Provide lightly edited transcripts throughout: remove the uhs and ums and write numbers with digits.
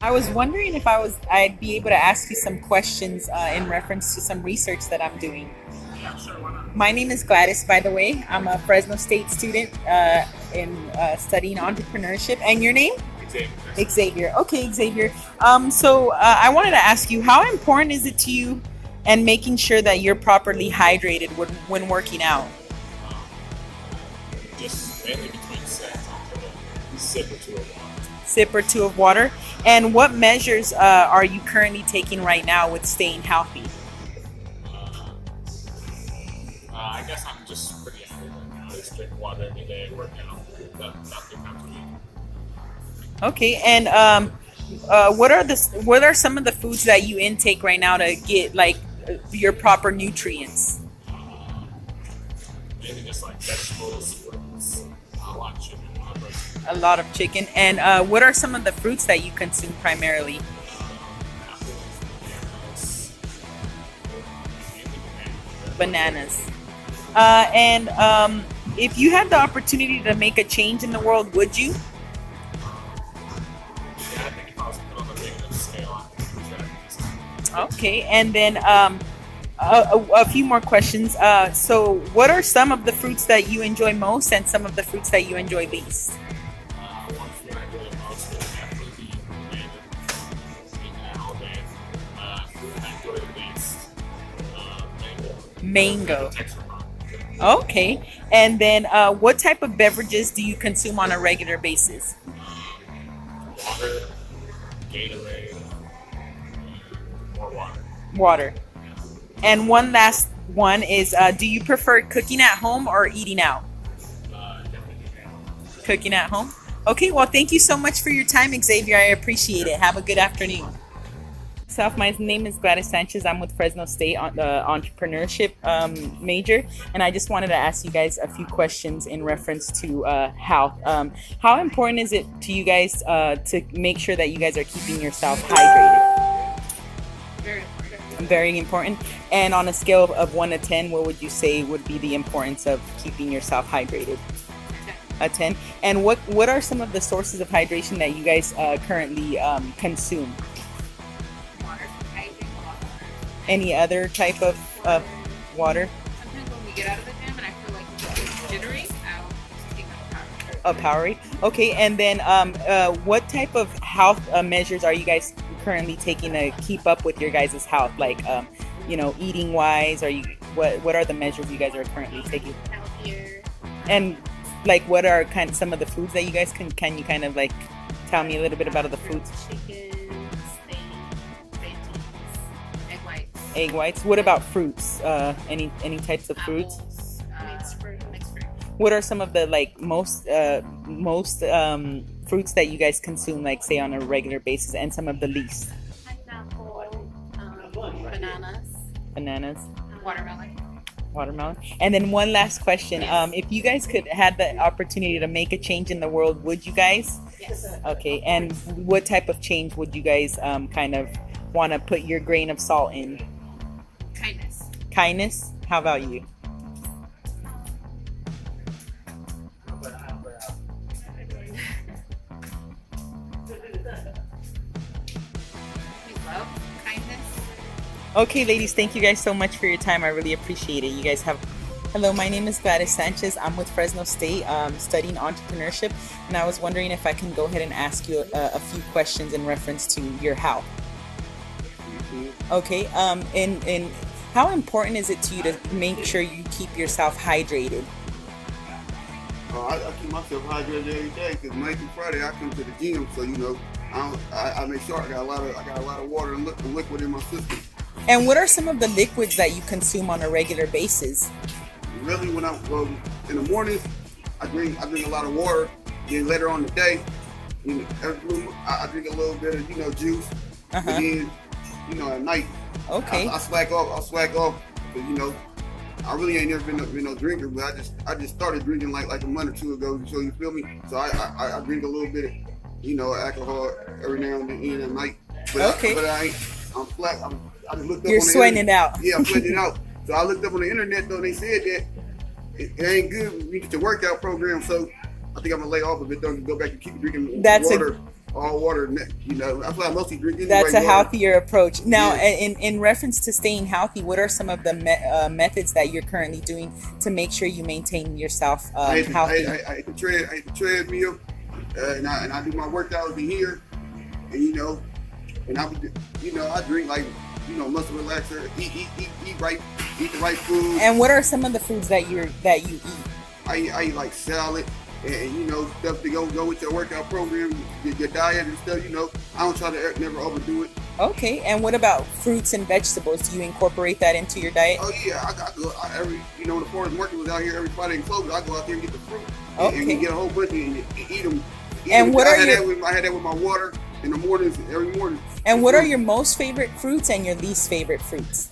I was wondering if I'd be able to ask you some questions in reference to some research that I'm doing. Yeah, sure, why not? My name is Gladys, by the way. I'm a Fresno State student in studying entrepreneurship. And your name? Example. Xavier. Okay, Xavier. So I wanted to ask you, how important is it to you and making sure that you're properly hydrated when working out? Um, just mainly between sets, I'll put a sip or two of water. Sip or two of water. And what measures are you currently taking right now with staying healthy? Uh, I guess I'm just pretty active right now. I just drink water every day, work out about 3 times a week. Okay, and what are some of the foods that you intake right now to get like your proper nutrients? Uh, Mainly just like vegetables, fruits, a lot of chicken, a lot of protein. A lot of chicken. And what are some of the fruits that you consume primarily? Apples, bananas, mainly bananas. Bananas. And if you had the opportunity to make a change in the world, would you? Yeah, I think if I was put on a big enough scale, I think we should. Okay, and then a few more questions. So, what are some of the fruits that you enjoy most, and some of the fruits that you enjoy least? One food I really most would definitely be mango. Eating that all day. Food I enjoy the least, mango. Mango. Texture pop. Okay, and then what type of beverages do you consume on a regular basis? Water, Gatorade, more water. Water. And one last one is, do you prefer cooking at home or eating out? Definitely mango. Cooking at home. Okay, well, thank you so much for your time, Xavier. I appreciate it. Have a good afternoon. Self, my name is Gladys Sanchez. I'm with Fresno State on the entrepreneurship major, and I just wanted to ask you guys a few questions in reference to health. How important is it to you guys to make sure that you guys are keeping yourself hydrated? Very important. Very important. And on a scale of 1 to 10, what would you say would be the importance of keeping yourself hydrated? A 10. And what are some of the sources of hydration that you guys currently consume? Water. I drink a lot of water. Any other type of water? Sometimes when we get out of the gym and I feel like it's jittery, I'll take out a power. Powery. Okay, and then what type of health measures are you guys currently taking to keep up with your guys' health? Like, eating wise, are you what are the measures you guys are currently taking? Healthier. And like, what are some of the foods that you guys can you kind of like tell me a little bit about the foods? Chicken, steak, veggies, egg whites. Egg whites. What about fruits? Any types of fruits? Apples, mixed fruit. What are some of the like most fruits that you guys consume, like say on a regular basis, and some of the least? Pineapple, bananas, Bananas, watermelon. watermelon. And then one last question: if you guys could had the opportunity to make a change in the world, would you guys? Yes. Okay. And what type of change would you guys kind of want to put your grain of salt in? Kindness. Kindness. How about you? We love kindness. Okay, ladies, thank you guys so much for your time. I really appreciate it. You guys have. Hello, my name is Gladys Sanchez. I'm with Fresno State studying entrepreneurship, and I was wondering if I can go ahead and ask you a few questions in reference to your health. Okay, and how important is it to you to make sure you keep yourself hydrated? I keep myself hydrated every day because Monday through Friday I come to the gym, so I make sure I got a lot of water and liquid in my system. And what are some of the liquids that you consume on a regular basis? Really, in the mornings, I drink a lot of water. Then later on in the day, I drink a little bit of juice. Uh-huh. And then at night, Okay. I slack off. But I really ain't never been no drinker, but I just started drinking like a month or two ago. So you feel me? So I drink a little bit of alcohol every now and then at night. But Okay. I'm flat. I just looked up. You're on the sweating internet. it out. Yeah, I'm sweating it out. So I looked up on the internet though, and they said that it ain't good when you get your workout program. So I think I'm gonna lay off of it though and go back and keep drinking That's water. all water. You know, that's why I mostly drink anyway. That's a water. healthier approach. Now, Yeah. in reference to staying healthy, what are some of the methods that you're currently doing to make sure you maintain yourself healthy? I hit the treadmill, and I do my workouts in here, and you know, and I drink like muscle relaxer, eat right, eat the right food. And what are some of the foods that you eat? I eat like salad and you know stuff to go with your workout program, your diet and stuff. You know, I don't try to never overdo it. Okay, and what about fruits and vegetables? Do you incorporate that into your diet? Oh yeah, every when the farmers market was out here every Friday and closed, I go out there and get the fruit Okay. and get a whole bunch and eat them. And what are I had that with my water in the mornings every morning. And what are your most favorite fruits and your least favorite fruits?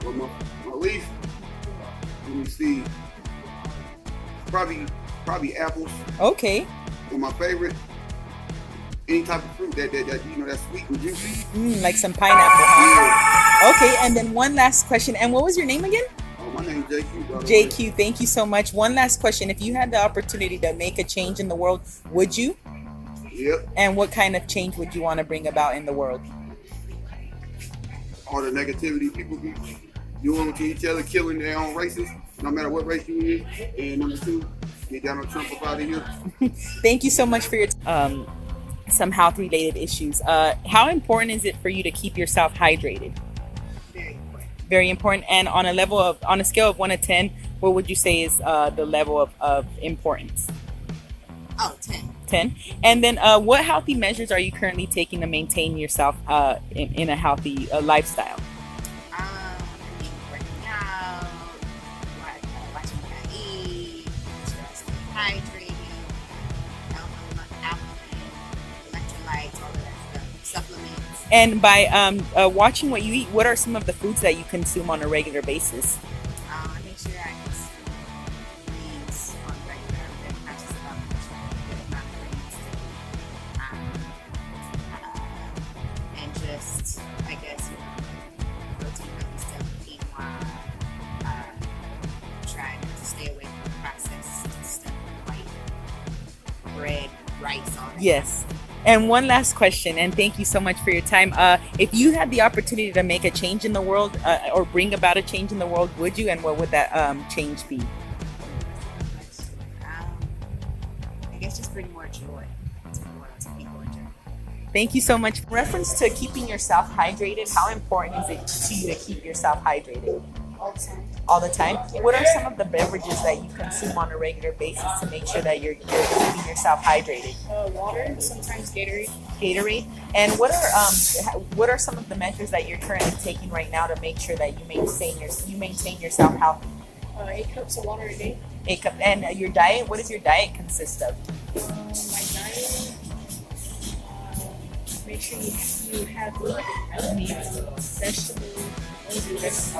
Well, my least, let me see, probably apples. Okay. And my favorite, any type of fruit that that's sweet and juicy. Like some pineapple, huh? Okay, and then one last question. And what was your name again? Oh, my name's JQ. Brother. JQ, thank you so much. One last question. If you had the opportunity to make a change in the world, would you? Yep. And what kind of change would you want to bring about in the world? All the negativity people be doing to each other, killing their own races, no matter what race you is. And number two, get Donald Trump up out of here. Thank you so much for your some health related issues. How important is it for you to keep yourself hydrated? Very important. Very important. And on a scale of 1 to 10, what would you say is the level of importance? Oh, 10. 10. And then what healthy measures are you currently taking to maintain yourself in a healthy lifestyle? Working out, watching what I eat, staying hydrated, electrolytes, all of that stuff, supplements. And by watching what you eat, what are some of the foods that you consume on a regular basis? I make sure I consume greens on a regular, very conscious about making sure I get a good amount of greens and just, I guess, protein healthy stuff, quinoa, trying to stay away from processed stuff, like bread, rice, all that. Yes. And one last question, and thank you so much for your time. If you had the opportunity to make a change in the world or bring about a change in the world, would you? And what would that change be? I guess just bring more joy to the world, to people in general. Thank you so much. In reference to keeping yourself hydrated, how important is it to you to keep yourself hydrated? All the time. All the time? What are some of the beverages that you consume on a regular basis to make sure that you're keeping yourself hydrated? Water, sometimes Gatorade. Gatorade. And what are some of the measures that you're currently taking right now to make sure that you maintain yourself healthy? 8 cups of water a day. 8 cups. And your diet? What does your diet consist of? My diet, make sure you have meats, vegetables,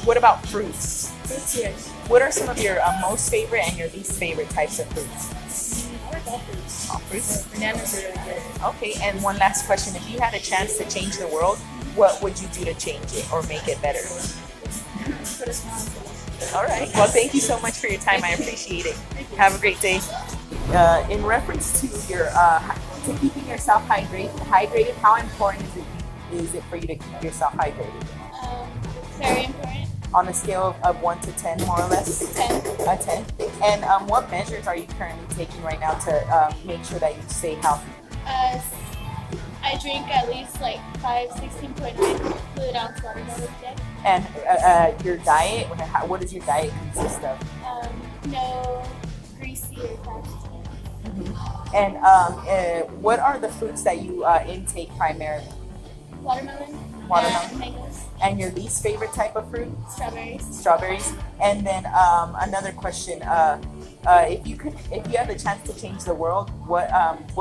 What about fruits? fruits, yes. What are some of your most favorite and your least favorite types of fruits? I like all fruits. All fruits. Bananas are really good. Okay, and one last question. If you had a chance to change the world, what would you do to change it or make it better? Put a smile on the face. All right. Well, thank you so much for your time. I appreciate it. Have a great day. In reference to your to keeping yourself hydrated, how important is it for you to keep yourself hydrated? Very important. On a scale of 1 to 10, more or less? 10. A 10. And what measures are you currently taking right now to make sure that you stay healthy? I drink at least like 16.9 fluid ounce water bottles a day. And your diet, what does your diet consist of? No greasy or fast. And what are the fruits that you intake primarily? Watermelon. Watermelon. Mangoes. And your least favorite type of fruit? Strawberries. Strawberries. And then another question: if you had the chance to change the world, what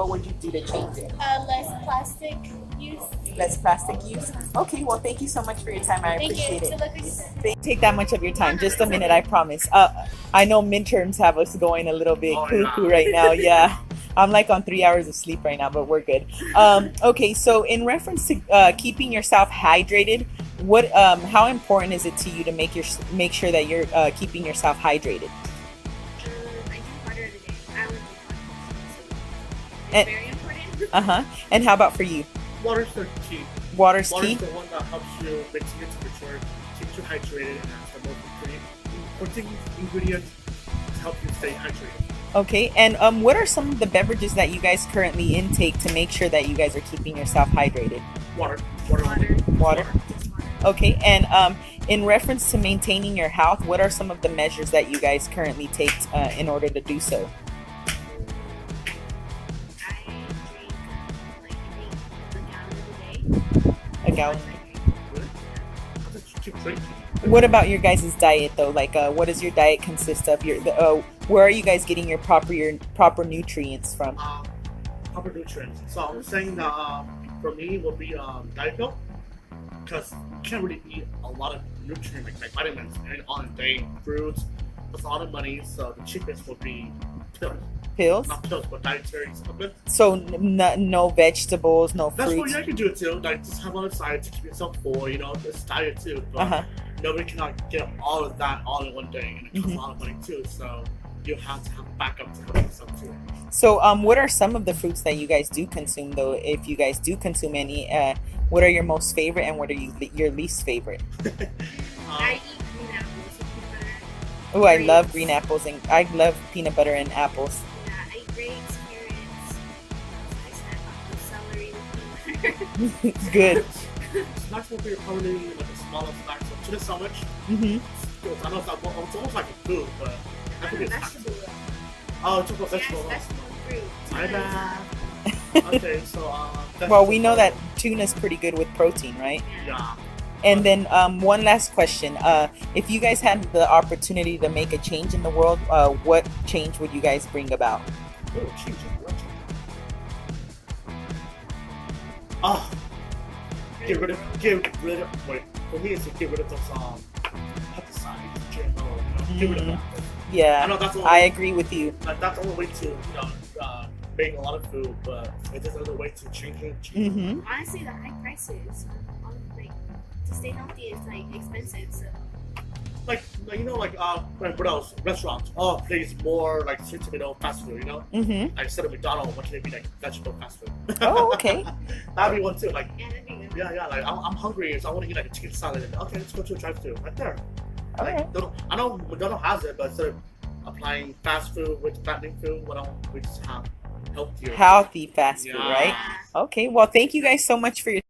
would you do to change it? Less plastic use. Less plastic use. Okay. Well, thank you so much for your time. I Thank appreciate you. it. Good luck with your son. They take that much of your time. Just a minute, I promise. I know midterms have us going a little bit cuckoo right now. Yeah. I'm like on 3 hours of sleep right now, but we're good. Okay, so in reference to keeping yourself hydrated, how important is it to you to make sure that you're keeping yourself hydrated? I do water every day. I would do water. And- It's very important. And how about for you? Water's the key. Water's Water's key. the one that helps you maintain your temperature, keeps you hydrated, and that's the most important ingredient to help you stay hydrated. Okay, and what are some of the beverages that you guys currently intake to make sure that you guys are keeping yourself hydrated? Water. Water. Water. Just water. Okay, and in reference to maintaining your health, what are some of the measures that you guys currently take in order to do so? I drink like I think a gallon a day. A gallon. Really? I thought you keep drinking. What about your guys' diet though? Like, what does your diet consist of? Where are you guys getting your proper nutrients from? Proper nutrients. So I'm saying that for me will be diet milk, because you can't really eat a lot of nutrients like vitamins on a day. Fruits, that's a lot of money. So the cheapest would be pills, Pills? not pills, but dietary supplements. So no vegetables, no That's what fruits. you can do it too. Like just have on the side to keep yourself full. You know, this diet too. But nobody cannot get all of that all in one day, and it costs a lot of money too. So you have to have a backup to help yourself too. So what are some of the fruits that you guys do consume though? If you guys do consume any, what are your most favorite and what are your least favorite? I eat green apples with peanut butter. Oh, I Grapes. love green apples and I love peanut butter and apples. Yeah, I eat grapes, carrots. I snack on the celery with peanut butter. Good. Snacks will be probably like a smaller snack. So tuna sandwich. I know it's almost like a food, but I think it's Vegetable though. oh, it's a vegetable. Yes, vegetable and fruit. My bad. Okay, so Well, we know that tuna's pretty good with protein, right? Yeah. And then one last question. If you guys had the opportunity to make a change in the world, what change would you guys bring about? Oh, change it. What change? Oh, get rid of. Wait, for me, it's to get rid of those pesticides, GMO. Get rid of that. Yeah, I know that's I agree with you. Like that's the only way to make a lot of food, but it's just another way to change it. Honestly, the high prices on like to stay healthy is like expensive. So Like what else? Restaurants. Oh, please more like sweet tomato fast food. You know, like instead of McDonald's, why can't it be like vegetable fast food? Oh, okay. That'd be one too. Like yeah, that'd be good. yeah. Like I'm hungry, so I want to eat like a chicken salad. And, okay, let's go to a drive-thru right there. All Like, right. I know McDonald's has it, but instead of applying fast food with fattening food, why don't we just have healthier? Healthy fast food, Yeah. right? Okay. Well, thank you guys so much for your